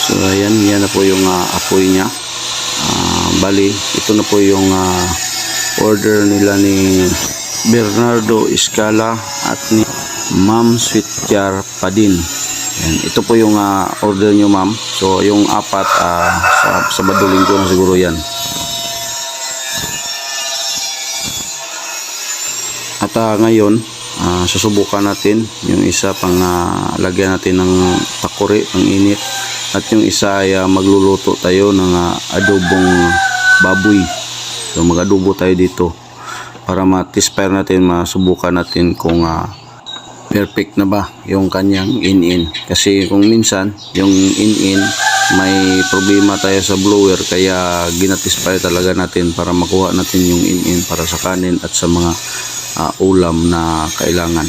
So ayan, yan na po yung apoy niya. Bali, ito na po yung order nila ni Bernardo Escala at ni Ma'am Sweetjar Padin. Yan, ito po yung order nyo, ma'am. So yung apat sa Sabado Linggo na siguro yan. At ngayon susubukan natin yung isa pang lagyan natin ng takuri pang init, at yung isa ay magluluto tayo ng adobong baboy. So mag-adobo tayo dito para ma-test natin, masubukan natin kung perfect na ba yung kanyang in-in. Kasi kung minsan yung in-in may problema tayo sa blower, kaya ginatispire talaga natin para makuha natin yung in-in para sa kanin at sa mga ulam na kailangan.